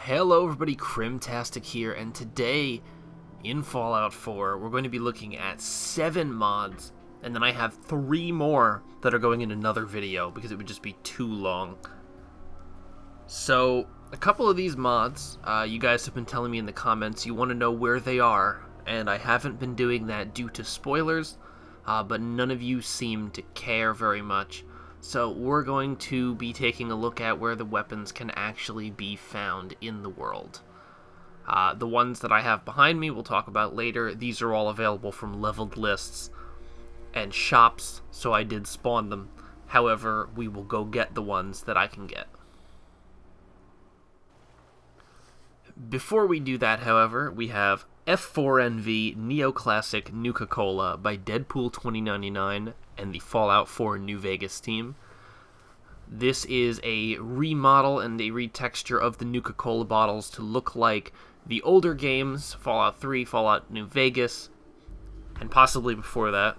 Hello everybody, Crymtastic here, and today in Fallout 4 we're going to be looking at 7 mods, and then I have 3 more that are going in another video because it would just be too long. So, a couple of these mods, you guys have been telling me in the comments you want to know where they are, and I haven't been doing that due to spoilers, but none of you seem to care very much. So we're going to be taking a look at where the weapons can actually be found in the world. The ones that I have behind me we'll talk about later. These are all available from leveled lists and shops, so I did spawn them. However, we will go get the ones that I can get. Before we do that, however, we have F4NV Neoclassic Nuka Cola by Deadpool 2099 and the Fallout 4 New Vegas team. This is a remodel and a retexture of the Nuka Cola bottles to look like the older games, Fallout 3, Fallout New Vegas, and possibly before that.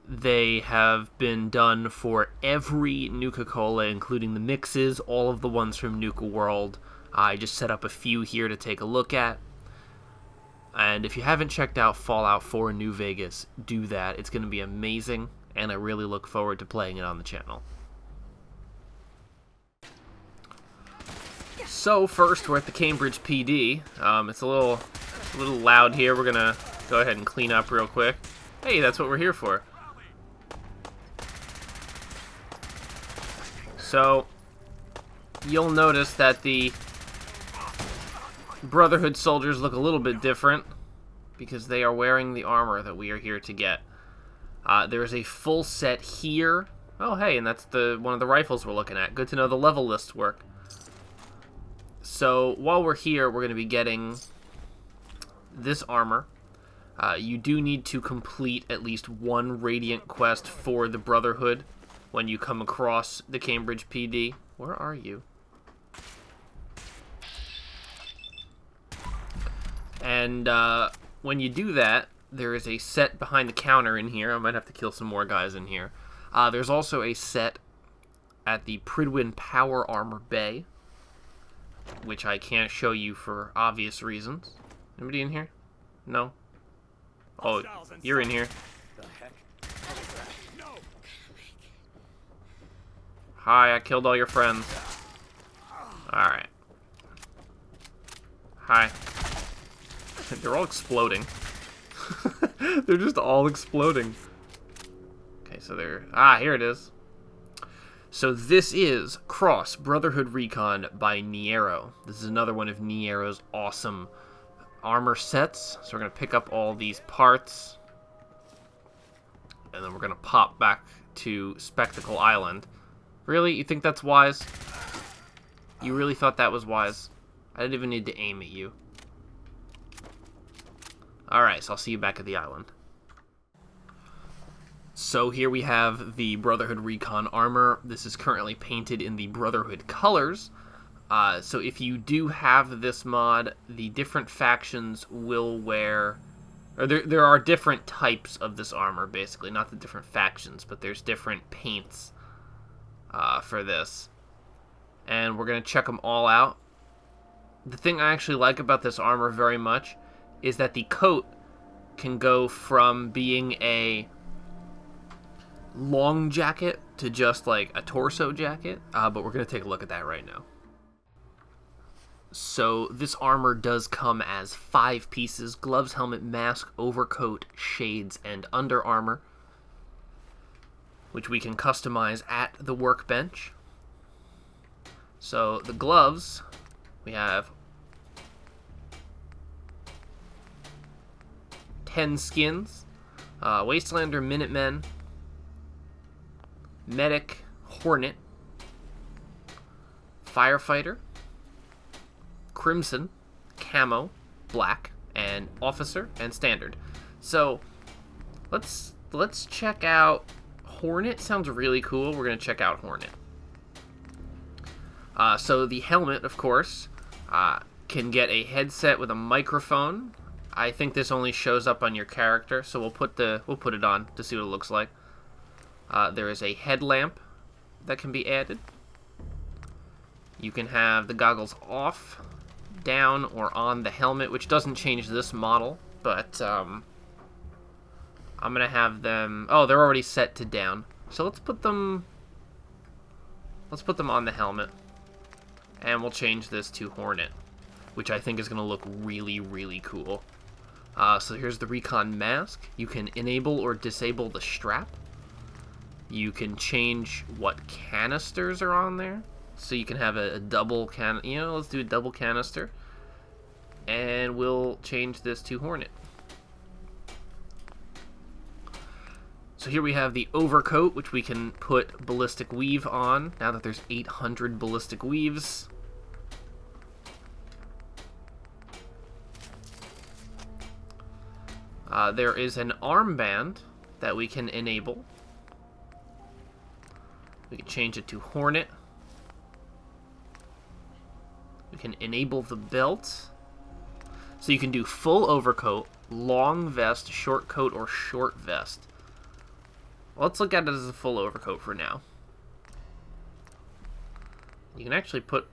They have been done for every Nuka Cola, including the mixes, all of the ones from Nuka World. I just set up a few here to take a look at. And if you haven't checked out Fallout 4 New Vegas, do that. It's going to be amazing, and I really look forward to playing it on the channel. So first, we're at the Cambridge PD. It's a little loud here. We're going to go ahead and clean up real quick. Hey, that's what we're here for. So, you'll notice that the Brotherhood soldiers look a little bit different because they are wearing the armor that we are here to get. There is a full set here. Oh, hey, and that's one of the rifles we're looking at. Good to know the level lists work. So while we're here, we're going to be getting this armor. You do need to complete at least one Radiant quest for the Brotherhood when you come across the Cambridge PD. Where are you? And when you do that, there is a set behind the counter in here. I might have to kill some more guys in here. There's also a set at the Prydwen Power Armor Bay, which I can't show you for obvious reasons. Anybody in here? No? Oh, you're in here. Hi, I killed all your friends. Alright. Hi. They're all exploding. They're just all exploding. Okay, so they're... here it is. So this is Cross Brotherhood Recon by Niero. This is another one of Niero's awesome armor sets. So we're going to pick up all these parts. And then we're going to pop back to Spectacle Island. Really? You think that's wise? You really thought that was wise? I didn't even need to aim at you. Alright, so I'll see you back at the island. So here we have the Brotherhood Recon armor. This is currently painted in the Brotherhood colors. So if you do have this mod, the different factions will wear... Or there are different types of this armor, basically. Not the different factions, but there's different paints for this. And we're going to check them all out. The thing I actually like about this armor very much is that the coat can go from being a long jacket to just like a torso jacket, but we're going to take a look at that right now. So this armor does come as 5 pieces: gloves, helmet, mask, overcoat, shades, and under armor, which we can customize at the workbench. So the gloves, we have 10 skins, Wastelander, Minutemen, Medic, Hornet, Firefighter, Crimson, Camo, Black, and Officer, and Standard. So let's check out Hornet. Sounds really cool. We're going to check out Hornet. So the helmet, of course, can get a headset with a microphone. I think this only shows up on your character, so we'll put it on to see what it looks like. There is a headlamp that can be added. You can have the goggles off, down, or on the helmet, which doesn't change this model, but I'm going to have them... Oh, they're already set to down. So let's put them on the helmet. And we'll change this to Hornet, which I think is going to look really, really cool. So here's the Recon mask. You can enable or disable the strap. You can change what canisters are on there. So you can have a double let's do a double canister. And we'll change this to Hornet. So here we have the overcoat, which we can put ballistic weave on, now that there's 800 ballistic weaves. There is an armband that we can enable. We can change it to Hornet. We can enable the belt. So you can do full overcoat, long vest, short coat, or short vest. Let's look at it as a full overcoat for now. You can actually put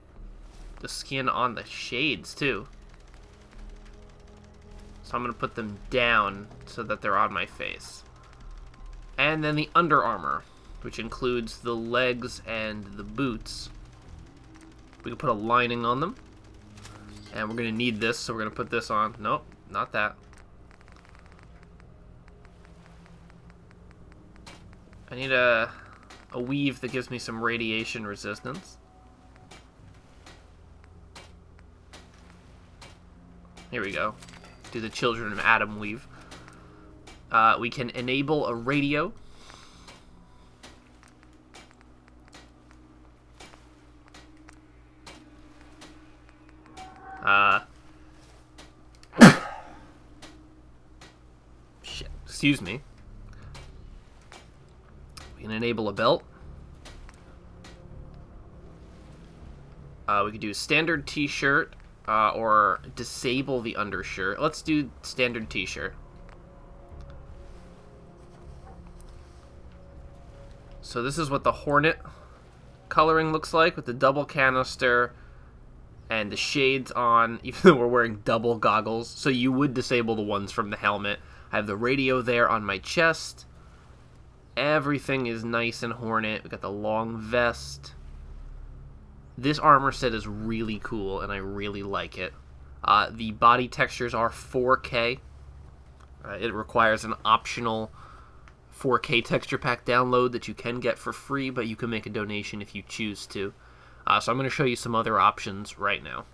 the skin on the shades too. So I'm going to put them down so that they're on my face. And then the Under Armour, which includes the legs and the boots. We can put a lining on them. And we're going to need this, so we're going to put this on. Nope, not that. I need a weave that gives me some radiation resistance. Here we go. Do the Children of Atom weave. We can enable a radio. Shit, excuse me. We can enable a belt. We could do a standard t-shirt, or disable the undershirt. Let's do standard t-shirt. So this is what the Hornet coloring looks like, with the double canister and the shades on, even though we're wearing double goggles. So you would disable the ones from the helmet. I have the radio there on my chest. Everything is nice and Hornet. We got the long vest. This armor set is really cool, and I really like it. The body textures are 4K. It requires an optional 4K texture pack download that you can get for free, but you can make a donation if you choose to. So I'm going to show you some other options right now.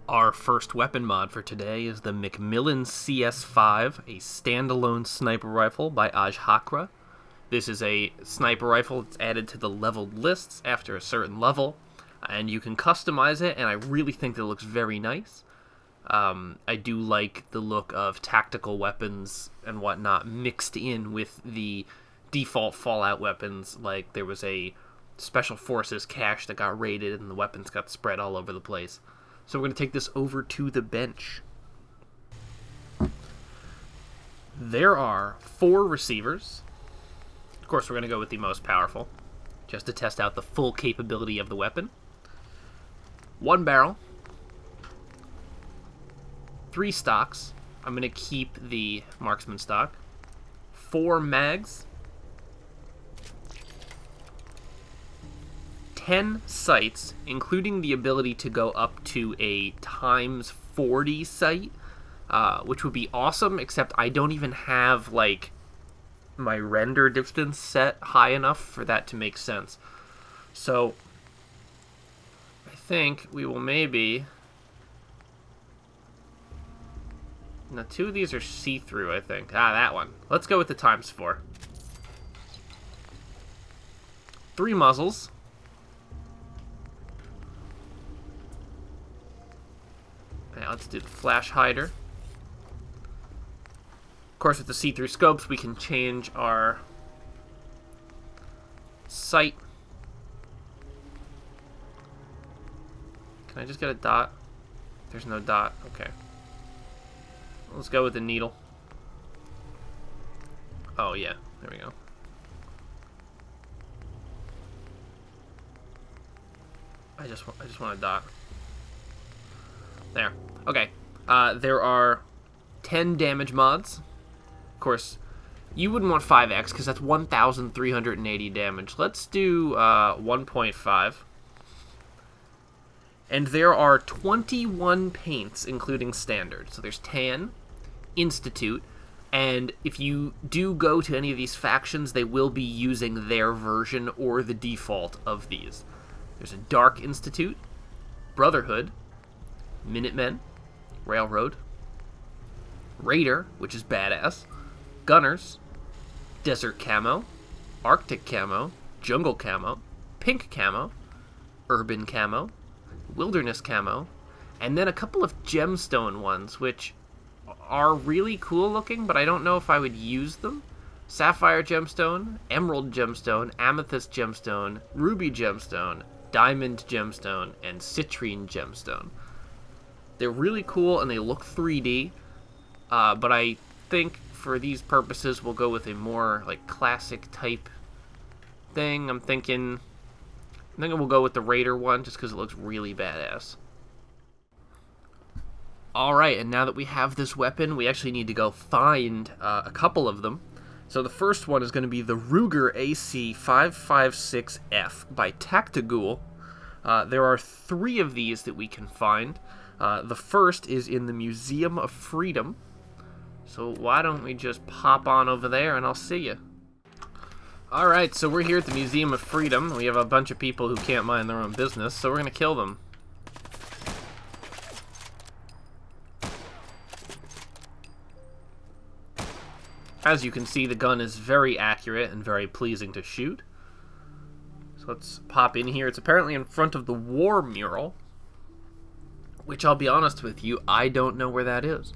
Our first weapon mod for today is the McMillan CS5, a standalone sniper rifle by ajhakra. This is a sniper rifle that's added to the leveled lists after a certain level, and you can customize it, and I really think that it looks very nice. I do like the look of tactical weapons and whatnot mixed in with the default Fallout weapons. Like, there was a Special Forces cache that got raided and the weapons got spread all over the place. So we're going to take this over to the bench. There are 4 receivers. Of course, we're going to go with the most powerful, just to test out the full capability of the weapon. 1 barrel. 3 stocks. I'm going to keep the marksman stock. 4 mags. 10 sights, including the ability to go up to a times 40 sight, which would be awesome, except I don't even have, like, my render distance set high enough for that to make sense. So I think we will maybe... Now, 2 of these are see-through, I think. Ah, that one. Let's go with the ×4. 3 muzzles. Okay, let's do the flash hider. Of course, with the see-through scopes, we can change our sight. Can I just get a dot? There's no dot. Okay. Let's go with the needle. Oh, yeah. There we go. I just want a dot. There. Okay. There are 10 damage mods. Of course, you wouldn't want 5x because that's 1,380 damage. Let's do 1.5. And there are 21 paints, including standard. So there's Tan, Institute, and if you do go to any of these factions, they will be using their version or the default of these. There's a Dark Institute, Brotherhood, Minutemen, Railroad, Raider, which is badass, Gunners, Desert Camo, Arctic Camo, Jungle Camo, Pink Camo, Urban Camo, Wilderness Camo, and then a couple of gemstone ones, which are really cool looking, but I don't know if I would use them. Sapphire Gemstone, Emerald Gemstone, Amethyst Gemstone, Ruby Gemstone, Diamond Gemstone, and Citrine Gemstone. They're really cool, and they look 3D, but I think for these purposes we'll go with a more like classic type thing. I'm thinking we'll go with the Raider one, just because it looks really badass. Alright, and now that we have this weapon, we actually need to go find a couple of them. So the first one is going to be the Ruger AC556F by TactaGhoul. There are 3 of these that we can find. The first is in the Museum of Freedom. So why don't we just pop on over there and I'll see you. Alright, so we're here at the Museum of Freedom. We have a bunch of people who can't mind their own business, so we're going to kill them. As you can see, the gun is very accurate and very pleasing to shoot. So let's pop in here. It's apparently in front of the war mural, which I'll be honest with you, I don't know where that is.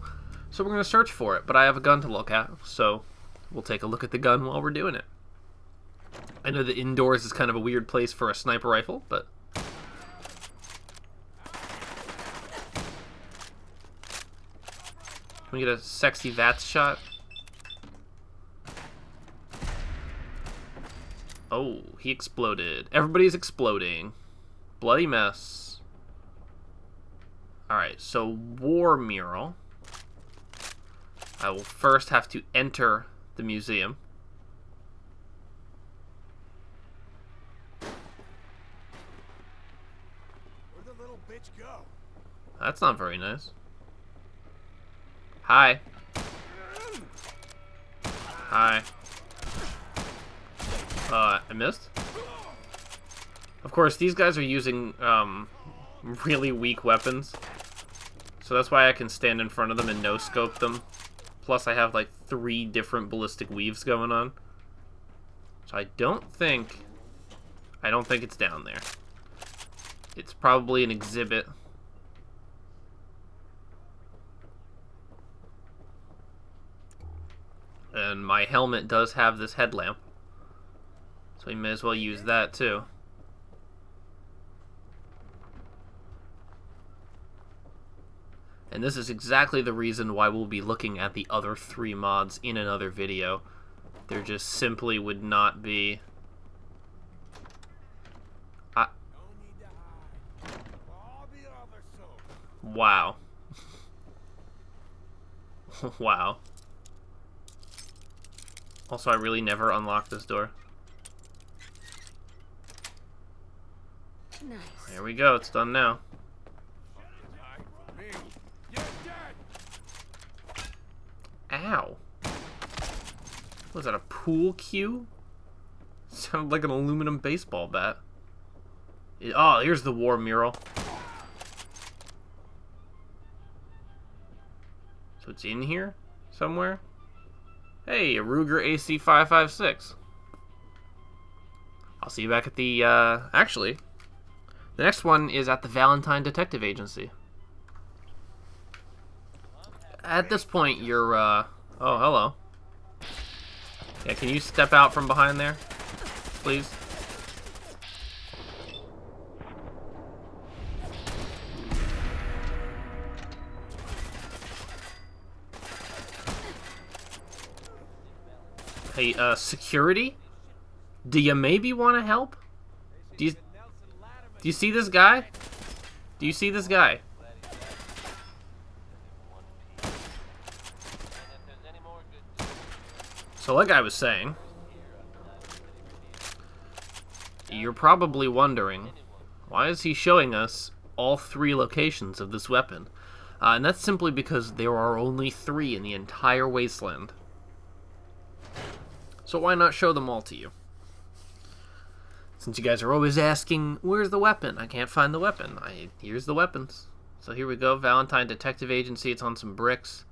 So we're going to search for it, but I have a gun to look at, so we'll take a look at the gun while we're doing it. I know that indoors is kind of a weird place for a sniper rifle, but... Can we get a sexy Wattz shot? Oh, he exploded. Everybody's exploding. Bloody mess. Alright, so war mural. I will first have to enter the museum. Where'd the little bitch go? That's not very nice. Hi. Hi. I missed? Of course, these guys are using, really weak weapons. So that's why I can stand in front of them and no-scope them. Plus, I have, like, 3 different ballistic weaves going on. So I don't think it's down there. It's probably an exhibit. And my helmet does have this headlamp. So we may as well use that too. And this is exactly the reason why we'll be looking at the other 3 mods in another video. There just simply would not be... Wow. Wow. Also, I really never unlocked this door. Nice. There we go, it's done now. Ow. Was that a pool cue? Sounded like an aluminum baseball bat. Oh, here's the war mural. So it's in here somewhere? Hey, a Ruger AC556. I'll see you back at the, actually, the next one is at the Valentine Detective Agency. At this point, you're, oh, hello. Yeah, can you step out from behind there, please? Hey, security? Do you maybe want to help? Do you see this guy? Do you see this guy? So like I was saying, you're probably wondering, why is he showing us all 3 locations of this weapon? And that's simply because there are only 3 in the entire Wasteland. So why not show them all to you? Since you guys are always asking, where's the weapon? I can't find the weapon. Here's the weapons. So here we go, Valentine Detective Agency. It's on some bricks.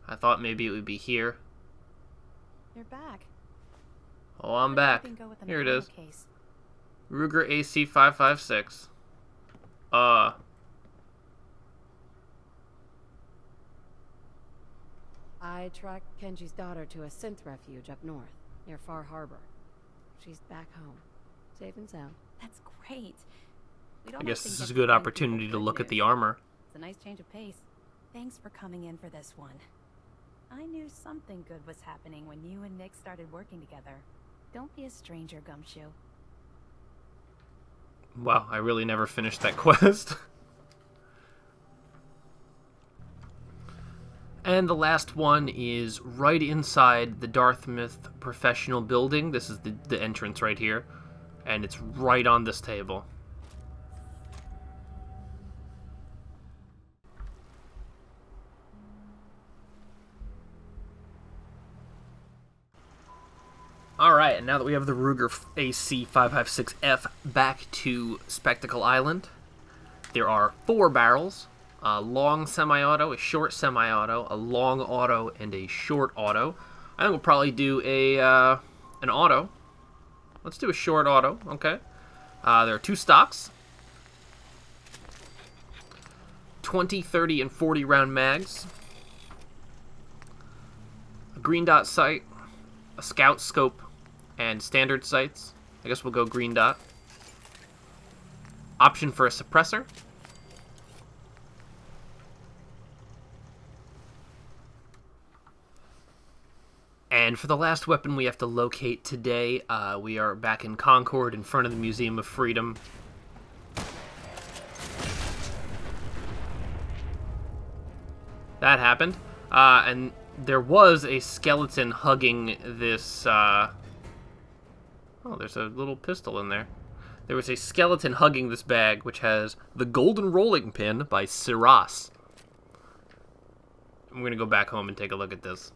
I thought maybe it would be here. You're back. Oh, I'm back. Here it is. Ruger AC556. I tracked Kenji's daughter to a synth refuge up north, near Far Harbor. She's back home, safe and sound. That's great. I guess this is a good opportunity to look at the armor. It's a nice change of pace. Thanks for coming in for this one. I knew something good was happening when you and Nick started working together. Don't be a stranger, Gumshoe. Wow, I really never finished that quest. And the last one is right inside the Dartmouth Professional Building. This is the entrance right here. And it's right on this table. Alright, and now that we have the Ruger AC556F back to Spectacle Island, there are 4 barrels, a long semi-auto, a short semi-auto, a long auto, and a short auto. I think we'll probably do an auto. Let's do a short auto, okay. There are 2 stocks, 20, 30, and 40 round mags, a green dot sight, a scout scope, and standard sights. I guess we'll go green dot. Option for a suppressor. And for the last weapon we have to locate today, we are back in Concord in front of the Museum of Freedom. That happened. And there was a skeleton hugging this, oh, there's a little pistol in there. There was a skeleton hugging this bag, which has the Golden Rolling Pin by Siraas. I'm going to go back home and take a look at this.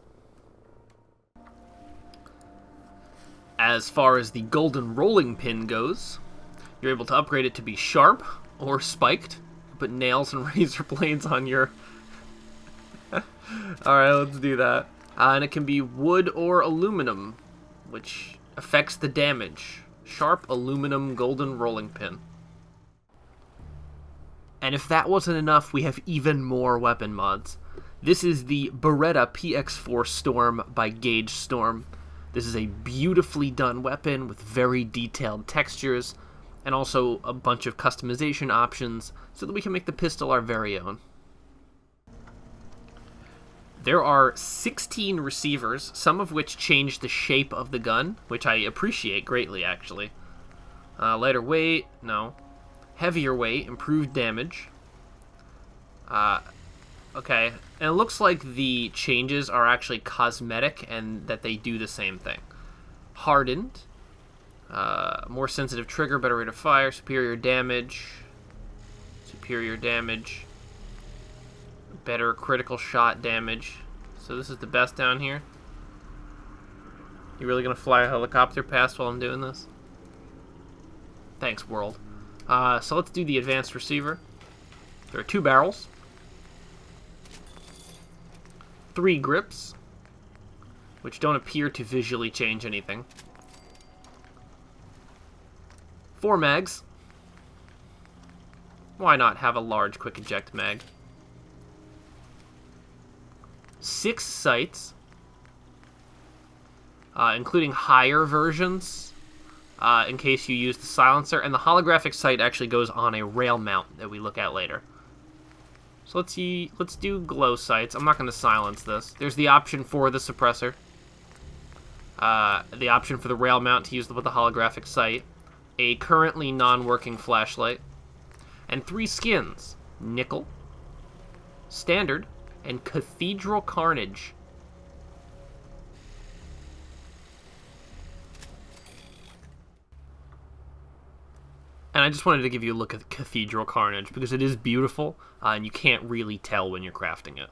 As far as the Golden Rolling Pin goes, you're able to upgrade it to be sharp or spiked. Put nails and razor blades on your... Alright, let's do that. And it can be wood or aluminum, which affects the damage. Sharp aluminum golden rolling pin. And if that wasn't enough, we have even more weapon mods. This is the Beretta PX4 Storm by GaigeStorm. This is a beautifully done weapon with very detailed textures, and also a bunch of customization options so that we can make the pistol our very own. There are 16 receivers, some of which change the shape of the gun, which I appreciate greatly, actually. Lighter weight, no. Heavier weight, improved damage. Okay, and it looks like the changes are actually cosmetic and that they do the same thing. Hardened, more sensitive trigger, better rate of fire, superior damage, better critical shot damage. So this is the best down here. You really gonna fly a helicopter past while I'm doing this? Thanks, world. So let's do the advanced receiver. There are 2 barrels, 3 grips, which don't appear to visually change anything, 4 mags. Why not have a large quick eject mag? 6 sights, including higher versions, in case you use the silencer, and the holographic sight actually goes on a rail mount that we look at later. So let's do glow sights. I'm not going to silence this. There's the option for the suppressor, the option for the rail mount to use with the holographic sight, a currently non-working flashlight, and 3 skins: nickel, standard, and cathedral carnage. And I just wanted to give you a look at Cathedral Carnage, because it is beautiful, and you can't really tell when you're crafting it.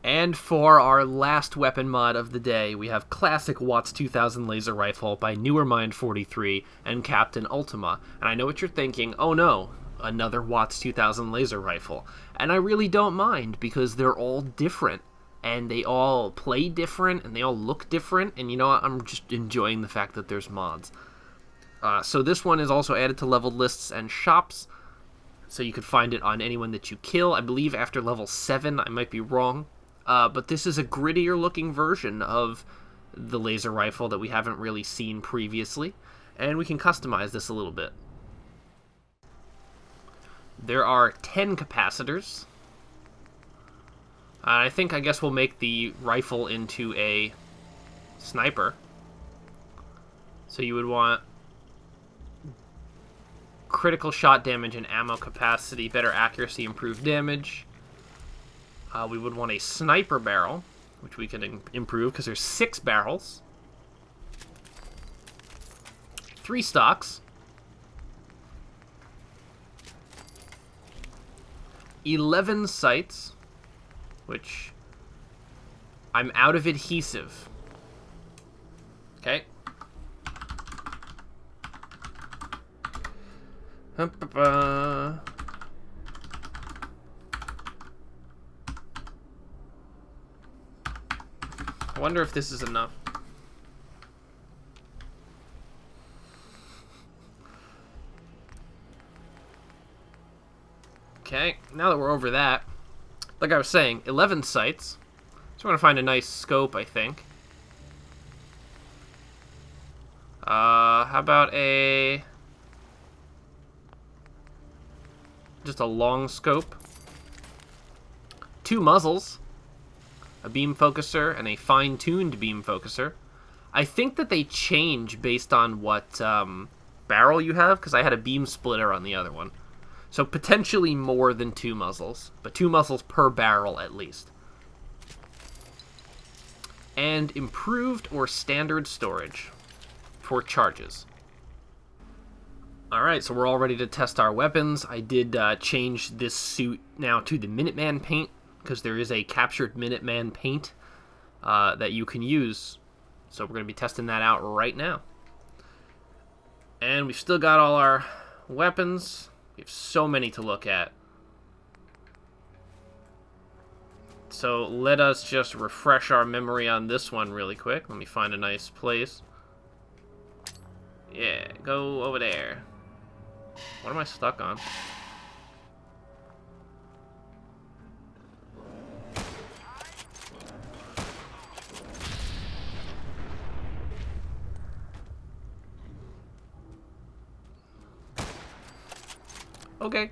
And for our last weapon mod of the day, we have Classic Wattz 2000 Laser Rifle by NewerMind43 and CaptainUltima. And I know what you're thinking, oh no, another Wattz 2000 Laser Rifle. And I really don't mind, because they're all different. And they all play different, and they all look different, and you know what? I'm just enjoying the fact that there's mods. So this one is also added to leveled lists and shops, so you could find it on anyone that you kill. I believe after level 7, I might be wrong, but this is a grittier looking version of the laser rifle that we haven't really seen previously, and we can customize this a little bit. There are 10 capacitors. I guess we'll make the rifle into a sniper. So you would want critical shot damage and ammo capacity, better accuracy, improved damage. We would want a sniper barrel, which we can improve because there's 6 barrels. 3 stocks. 11 sights, which I'm out of adhesive. Okay. I wonder if this is enough. Okay, now that we're over that, like I was saying, 11 sights. So we're going to find a nice scope, I think. How about just a long scope? 2 muzzles. A beam focuser and a fine-tuned beam focuser. I think that they change based on what barrel you have, because I had a beam splitter on the other one. So potentially more than 2 muzzles, but 2 muzzles per barrel at least. And improved or standard storage for charges. Alright, so we're all ready to test our weapons. I did change this suit now to the Minuteman paint, because there is a captured Minuteman paint that you can use. So we're going to be testing that out right now. And we've still got all our weapons. We have so many to look at. So let us just refresh our memory on this one really quick. Let me find a nice place. Yeah, go over there. What am I stuck on? Okay.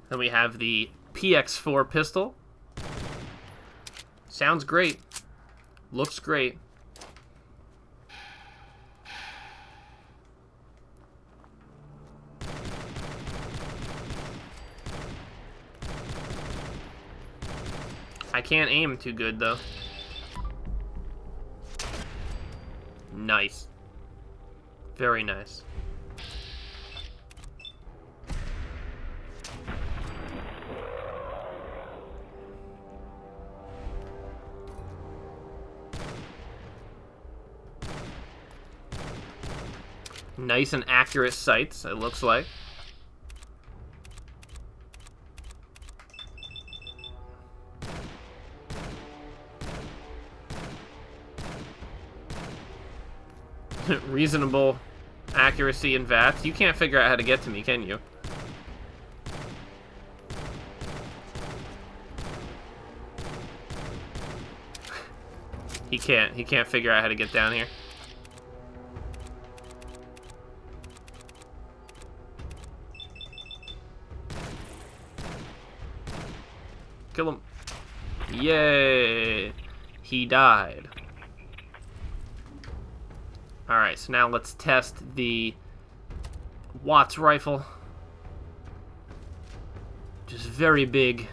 Then we have the PX4 pistol. Sounds great. Looks great. I can't aim too good, though. Nice. Very nice. Nice and accurate sights, it looks like. Reasonable accuracy in VATS. You can't figure out how to get to me, can you? He can't. He can't figure out how to get down here. Kill him. Yay! He died. Alright, so now let's test the Wattz rifle. Which is very big.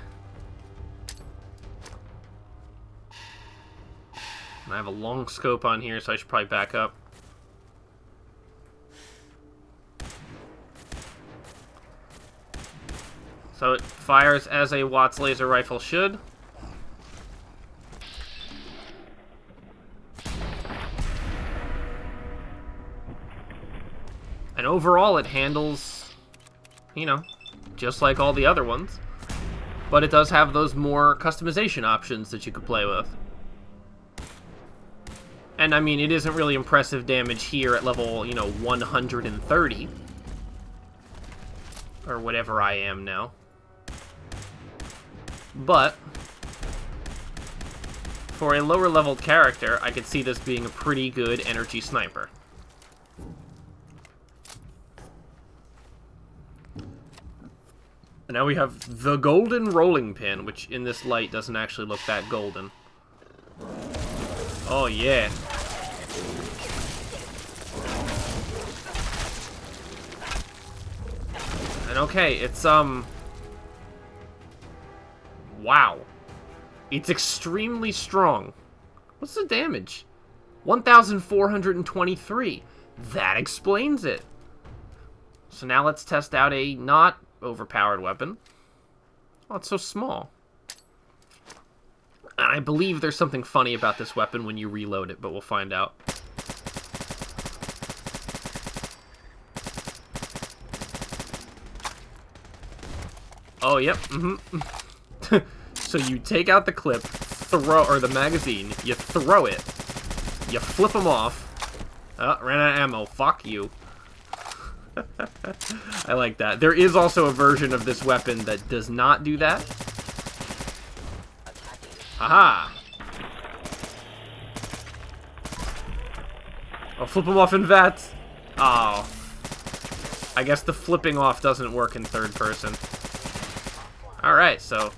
And I have a long scope on here, so I should probably back up. So it fires as a Wattz laser rifle should. And overall it handles, you know, just like all the other ones. But it does have those more customization options that you could play with. And I mean, it isn't really impressive damage here at level, you know, 130. Or whatever I am now. But for a lower leveled character, I could see this being a pretty good energy sniper. And now we have the golden rolling pin, which in this light doesn't actually look that golden. Oh yeah. And okay, it's wow. It's extremely strong. What's the damage? 1,423. That explains it. So now let's test out a not overpowered weapon. Oh, it's so small. And I believe there's something funny about this weapon when you reload it, but we'll find out. Oh, yep. So you take out the clip, or the magazine, you throw it, you flip them off. Oh, ran out of ammo. Fuck you. I like that. There is also a version of this weapon that does not do that. Aha! I'll flip them off in VATS. Oh. I guess the flipping off doesn't work in third person. Alright, so...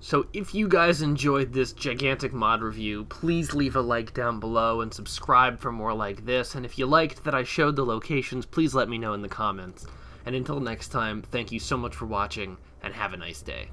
So if you guys enjoyed this gigantic mod review, please leave a like down below and subscribe for more like this. And if you liked that I showed the locations, please let me know in the comments. And until next time, thank you so much for watching, and have a nice day.